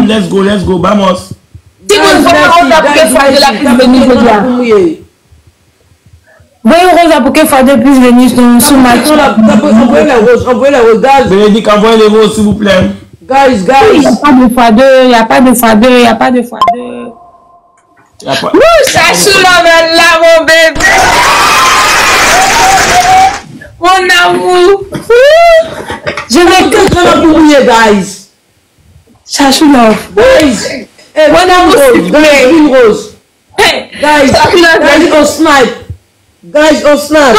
Let's go, vamos. Si vous voyez Rosa Bouquet Fadé la plus venue, je dois. Voyez Rosa Bouquet Fadé plus venue sur ma tour. Envoyez la rose, guys. Bénédicte, envoyez les roses, s'il vous plaît. Guys. Il n'y a pas de fadeux, il n'y a pas de fadeux. Chachou là, mon bébé. Mon amour. Je vais que la pour mouiller, guys. Chachou là. Guys. Mon amour, une rose. Guys, on snipe. Guys, on snipe.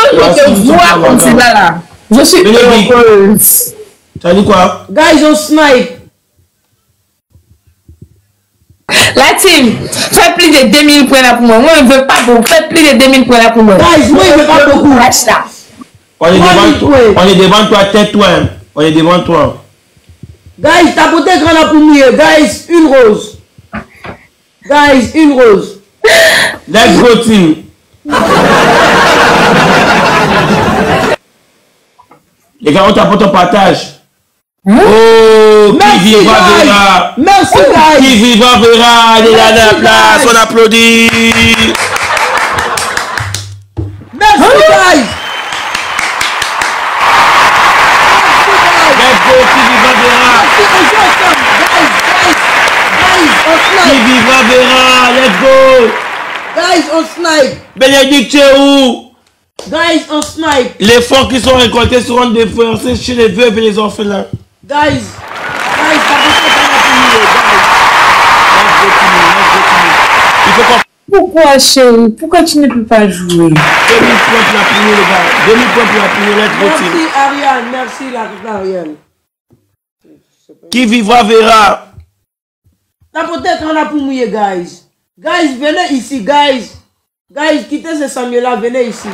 Je suis heureuse. Ça dit quoi? Guys, on snipe. La team, fais plus de 2000 points là pour moi. Moi, je ne veux pas beaucoup. Fais plus de 2000 points là pour moi. Guys, moi, je ne veux pas beaucoup. On est devant toi, tais-toi. On est devant toi. Guys, t'as porté grand là pour mouiller. Guys, une rose. Guys, une rose. Let's go, team. Les gars, on t'apporte un partage. Oh, qui vivra verra. Merci, guys. Qui vivra verra. Allez là, la place, on applaudit. Merci, guys. Let's go, qui vivra verra. Qui vivra verra. Let's go. Guys, on snipe. Bénédicte, tu es où? Guys, on snipe. Les fonds qui sont récoltés seront déversés chez les veuves et les orphelins. Guys, t'as porté grand là pour mouiller. Pourquoi, chérie? Pourquoi tu ne peux pas jouer? 2000 points pour la prière, les gars. 2000 points pour la prière, let's go, team. Merci, Ariane. Merci, Ariane. Qui vivra verra. T'as porté grand là pour mouiller, guys. Guys, venez ici, guys. Guys, quittez ce Samuel-là, venez ici.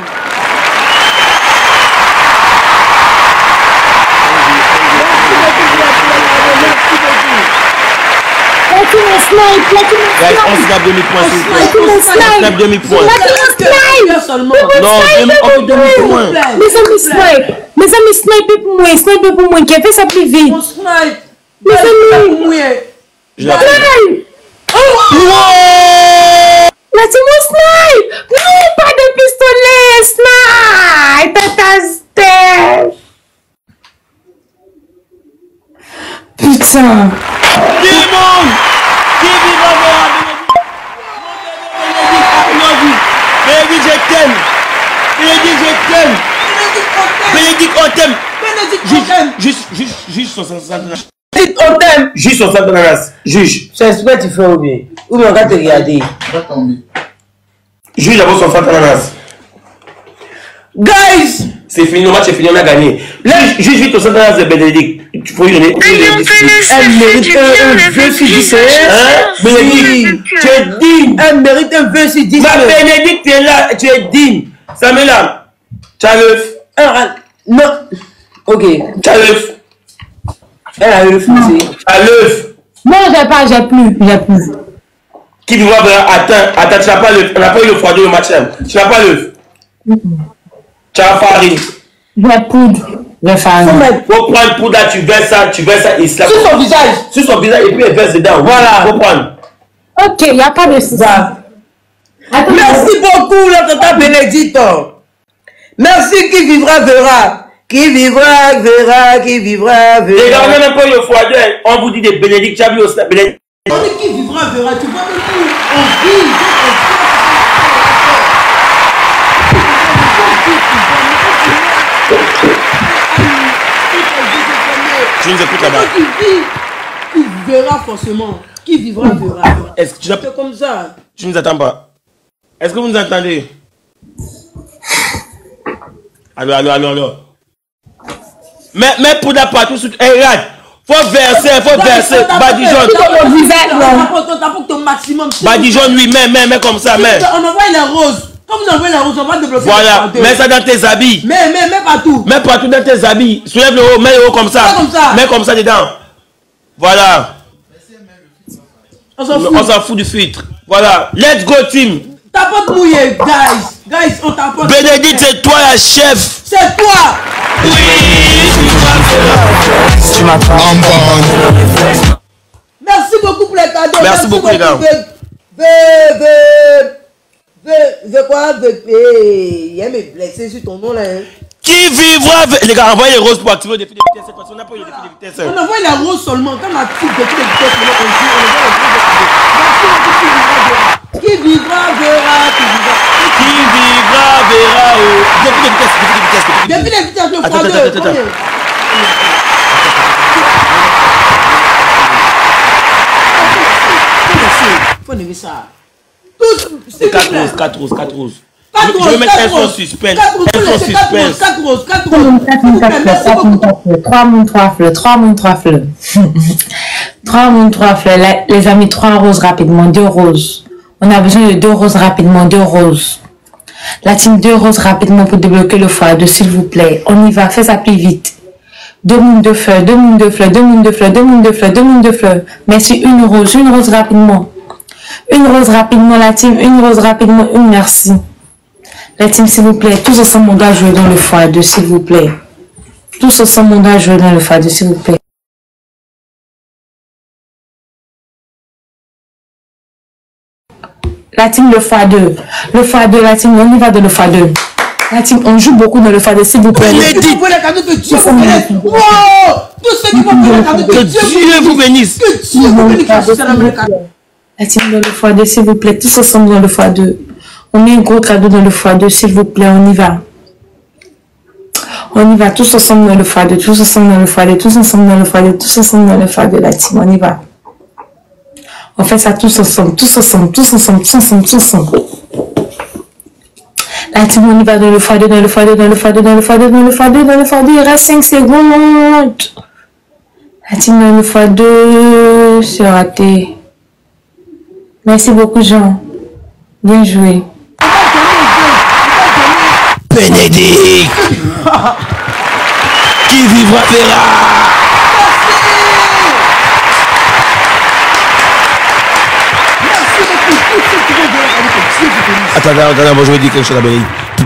Guys, on snap 2000 points, s'il vous plaît. On snap 2000 points. Non, on peut 2000 points. Mes amis, sniper pour moi, qui a fait ça plus vite. On snipe. Mes amis. Laissez-moi snipe. Non, pas de pistolet. Snipe. Putain. Démon. Qui vivra verra. Bénédicte, je t'aime. Bénédicte, on t'aime. Juge son sentence. On t'aime. Juge son sentence. Juge. C'est ce que tu fais ou bien? Ou bien on va te regarder. Juge d'abord son sentence. Guys! C'est fini, le match est fini, on a gagné. Là, juge vite ton sentence de Bénédicte. Il faut lui donner. Elle mérite un vœu sur 10. Bénédicte, tu es digne. Elle mérite un vœu sur 10. Ma Bénédicte, tu es là, tu es digne. Samuela, tu as l'œuf. Non. Ok. Tu as l'œuf. Elle a eu le fusée. Tu as l'œuf. Non, j'ai plus. Qui vivra verra. Attends, tu n'as pas l'œuf. On n'a pas eu le foie de le match. Tu n'as pas l'œuf. Tu as farine. J'ai poudre. J'ai farine. Faut prendre poudre là, tu verses ça ici. Sur son visage. Sur son visage et puis elle verse dedans. Voilà. Faut prendre. Ok, il n'y a pas de ça. Merci beaucoup, la tata Bénédicte. Merci, qui vivra verra. Qui vivra verra. Les gars, on a même pas eu le foie d'œil. On vous dit des Bénédicte. Tu as vu au snap Bénédicte. On dit qui vivra verra. Tu vois que nous, on vit. Tu nous écoutes là-bas. Qui verra forcément. Qui vivra verra. Est-ce que tu c'est comme ça. Tu nous attends pas. Est-ce que vous nous entendez? Allô. Mais pour la partout, regarde. Faut verser. Badigeon. T'as pour ton maximum. Badigeon, oui, mais comme ça, mais. On envoie la rose. Quand vous envoyez la rose, on va débloquer. Voilà, mets ça dans tes habits. Mais partout. Mets partout dans tes habits. Soulève le haut, mets le haut comme ça. Mets comme ça dedans. Voilà. On s'en fout du filtre. Voilà. Let's go, team. Tapote mouillé, guys, on tapote. Bénédicte, c'est toi la chef. C'est toi. Oui. Tu m'attends. Merci beaucoup, les gars. Il y a mes blessés sur ton nom là. Qui vivra... Les gars, envoyez les roses pour activer le défi de vitesse. Cette fois, on n'a pas eu le défi de vitesse. On envoie la rose seulement. Quand on active le défi de vitesse, qui vivra verra. Qui vivra verra. Défi de vitesse. Défi de vitesse, le attends. Faut lever ça. C'est 4 roses. Je vais mettre un son suspense. 3 mounes, 3 fleurs. 3 mounes, 3 fleurs. Les amis, 3 roses rapidement, 2 roses. On a besoin de 2 roses rapidement, 2 roses. La team, 2 roses rapidement pour débloquer le x2, s'il vous plaît. On y va, fais ça plus vite. 2 mounes de fleurs. Merci, une rose rapidement. Une rose rapidement, la team, une rose rapidement, merci. La team, s'il vous plaît, tous ensemble, on doit jouer dans le x2, s'il vous plaît. Tous ensemble, on doit jouer dans le x2, s'il vous plaît. La team, le x2, la team, on y va dans le x2. La team, on joue beaucoup dans le x2, s'il vous plaît. Que Dieu vous bénisse. La team, dans le x2, s'il vous plaît, tous ensemble dans le x2. On met un gros cadeau dans le x2, s'il vous plaît, on y va. On y va, tous ensemble dans le x2, tous ensemble dans le x2, la team, on y va. On fait ça tous ensemble. La team, on y va dans le x2, il reste 5 secondes. La team dans le x2, c'est raté. Merci beaucoup, Jean. Bien joué. Bénédicte. Qui vivra verra. Attends, moi je vais dire quelque chose à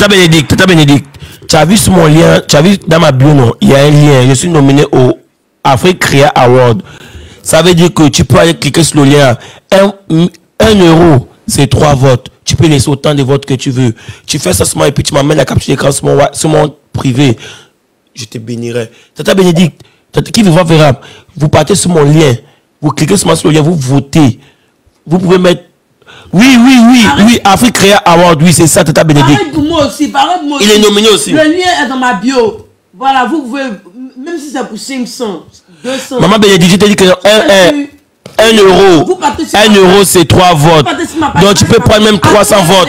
Bénédicte. Tata Bénédicte, tu as vu sur mon lien, tu as vu dans ma bio, non, il y a un lien, je suis nominé au Afrique Créa Award. Ça veut dire que tu peux aller cliquer sur le lien. 1 euro, c'est 3 votes. Tu peux laisser autant de votes que tu veux. Tu fais ça seulement et puis tu m'amènes la capture d'écran sur mon privé. Je te bénirai. Tata Bénédicte, qui vivra verra. Vous partez sur mon lien. Vous cliquez sur le lien, vous votez. Vous pouvez mettre... Oui, Afrique Créa Award, oui, c'est ça, Tata Bénédicte. Pareil pour moi aussi, Il est nominé aussi. Le lien est dans ma bio. Voilà, vous pouvez, même si c'est pour 500, 200. Maman Bénédicte, je t'ai dit que 1 euro, 1 euro, c'est 3 votes. Donc tu peux prendre même 300 votes.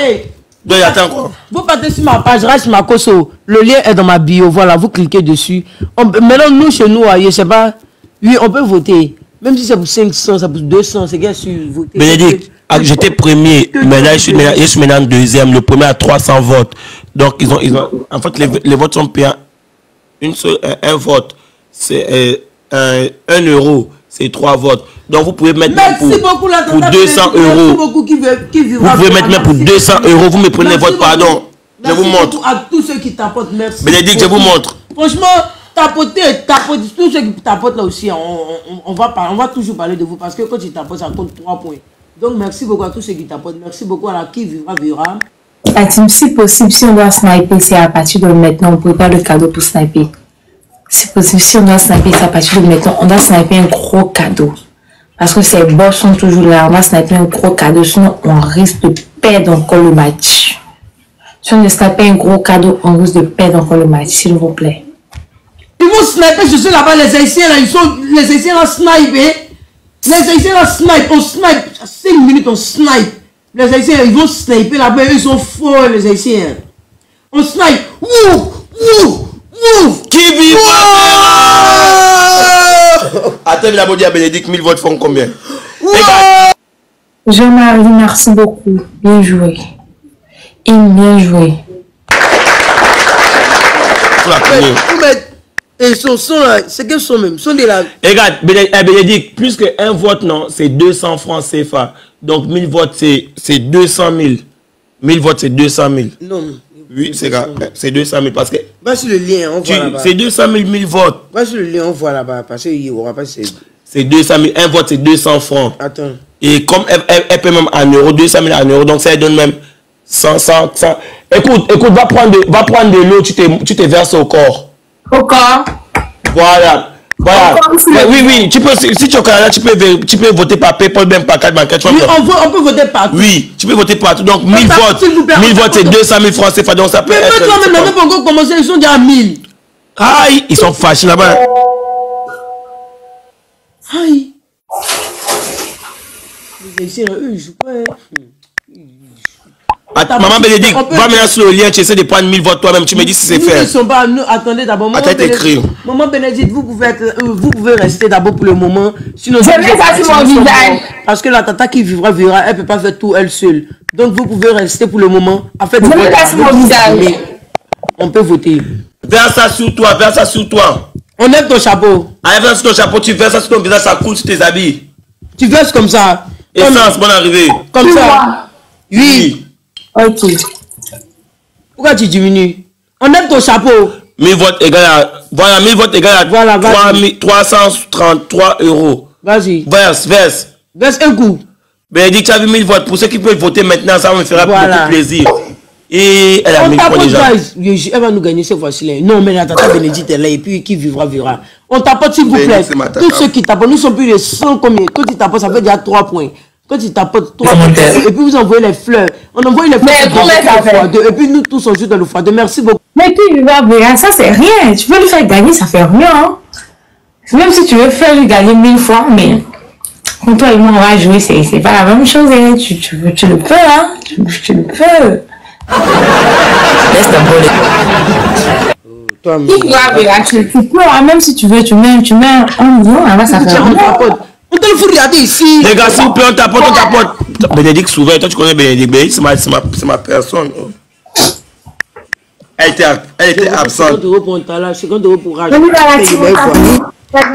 Donc attends quoi. Vous partez sur ma page, Rach Makoso. Le lien est dans ma bio. Voilà, vous cliquez dessus. Maintenant, nous, chez nous, je sais pas. Oui, on peut voter. Même si c'est pour 500, c'est pour 200, c'est bien sûr voter. Bénédicte, j'étais premier. Maintenant, je suis maintenant deuxième. Le premier a 300 votes. Donc ils ont. En fait, les votes sont payants. Un vote, c'est 1 euro. C'est 3 votes. Donc vous pouvez mettre pour 200 euros. Vous pouvez mettre même pour 200 euros. Vous me prenez votre pardon. Je vous montre. À tous ceux qui tapotent, merci. Bénédicte, je vous montre. Franchement, tapoter, tous ceux qui tapotent là aussi, on va toujours parler de vous parce que quand tu tapotes, ça compte 3 points. Donc merci beaucoup à tous ceux qui tapotent. Merci beaucoup à la qui vivra verra. La team, si possible, si on doit sniper, c'est à partir de maintenant, on prépare le cadeau pour sniper. Si possible, si on doit sniper, c'est à partir de maintenant, on doit sniper un gros cadeau. Parce que ces boss sont toujours là, on va sniper un gros cadeau, sinon on risque de perdre encore le match. Si on ne sniper un gros cadeau, on risque de perdre encore le match, s'il vous plaît. Ils vont sniper, je sais là-bas, les Haïtiens là, les Haïtiens là sniper. Les Haïtiens là snipe, on snipe, 5 minutes on snipe. Les Haïtiens, ils vont sniper là-bas, ils sont forts les Haïtiens. On snipe, ouf. Qui vivra? Attends, la maudite à Bénédicte, 1000 votes font combien? Jean-Marie, merci beaucoup. Bien joué. Bien joué. Et son là, c'est quel son même? Son de la... Regarde, Bénédicte, plus qu'un vote, non, c'est 200 francs CFA. Donc 1000 votes, c'est 200 000. 1000 votes, c'est 200 000. Non. Oui, c'est 200 000 parce que... Va sur le lien, on voit là-bas. C'est 200 000, 1000 votes. Va sur le lien, on voit là-bas parce qu'il n'y aura pas... C'est 200 000. Un vote, c'est 200 francs. Attends. Et comme elle paie même en euros, 200 000 en euros, donc ça elle donne même 100. Écoute, va prendre de l'eau, tu te verses au corps. Au corps. Voilà. Mais oui, tu peux, si tu es au Canada, tu peux voter par PayPal, même par carte bancaire. Oui, on peut voter partout. Oui, tu peux voter partout. Donc 1000 votes. 1000 votes, c'est 200 000 francs CFA. Donc ça peut être. Mais toi-même, n'avez pas encore commencé, ils sont déjà à 1000. Aïe, ils sont fâchés là-bas. Aïe. Ici, eux, ils jouent pas. Maman Bénédicte, va maintenant sur le lien, tu essaies de prendre 1000 votes toi-même, tu me dis si c'est fait. Attendez d'abord. Maman Bénédicte, vous pouvez rester d'abord pour le moment. Sinon, je mets ça sur mon visage. Parce que la tata qui vivra, elle ne peut pas faire tout elle seule. Donc vous pouvez rester pour le moment. En fait, je mets ça sur mon visage. On peut voter. Verse ça sur toi, Enlève ton chapeau. Enlève sur ton chapeau, tu verses ça sur ton visage, ça coule sur tes habits. Tu verses comme ça. Essence, bonne arrivée. Comme ça. Oui. Ok. Pourquoi tu diminues? Enlève ton chapeau. 1000 votes égale à... Voilà, 1000 votes égale à 333 €. Vas-y. Verse. Verse un coup. Bénédicte, tu as vu 1000 votes. Pour ceux qui peuvent voter maintenant, ça me fera beaucoup plaisir. Et elle a 1000 points déjà. Elle va nous gagner cette fois-ci. Non, mais la tata Bénédicte est là et puis qui vivra, verra. On tapote s'il vous plaît. Tous ceux qui tapotent, nous sommes plus de 100 combien. Quand ils tapotent, ça fait déjà 3 points. Quand ils tapotent 3 points, et puis vous envoyez les fleurs. On envoie les fleurs. Mais combien ça fait? Et puis nous tous on joue dans le foie. Merci beaucoup. Mais qui vivra, verra, ça c'est rien. Tu peux lui faire gagner, ça fait rien. Hein? Même si tu veux faire lui gagner 1000 fois, mais quand toi et moi on va jouer, c'est pas la même chose. Hein. Tu le peux, hein? Tu le peux. Laisse toi, tu peux, hein, même si tu veux, tu mets 1 million, là ça fait rien. On te le fout regarder ici. Les gars, s'il vous plaît, on tapote. Bénédicte souvent, toi tu connais Bénédicte, c'est ma personne. Elle était absente. 50 € pour un talent, 50 € pour Rach.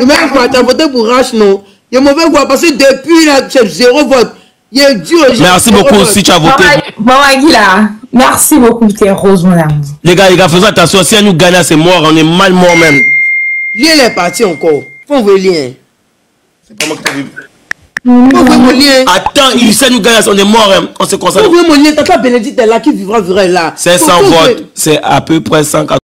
Il m'a voté pour Rach, non. Il est mauvais quoi, parce que depuis là, c'est 0 vote. Il est dur. Merci beaucoup si tu as voté. Maman Aguila, merci beaucoup, t'es rose, mon amour. Les gars, faisons attention. Si elle nous gagne, c'est mort. On est mal mort même. Lien est parti encore. Faut envoyer lien. C'est pas moi qui t'ai vu. Faut envoyer mon lien. Attends, il sait nous gagner, on est mort. Hein. On se concentre. Faut envoyer mon lien. Tata Bénédicte est là qui vivra là. 500 votes. C'est à peu près 180.